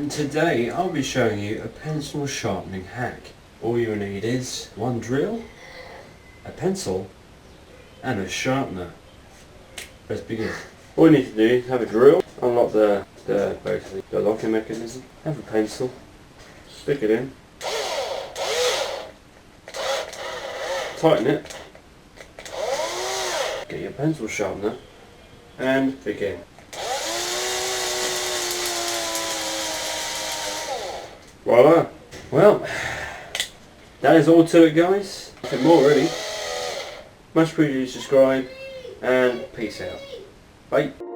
and today I'll be showing you a pencil sharpening hack. All you need is one drill, a pencil and a sharpener. Let's begin. All you need to do is have a drill, unlock basically the locking mechanism, have a pencil, stick it in, tighten it, get your pencil sharpener and begin. Voila! Well, that is all to it, guys. Nothing more really. Much appreciated, subscribe and peace out. Bye.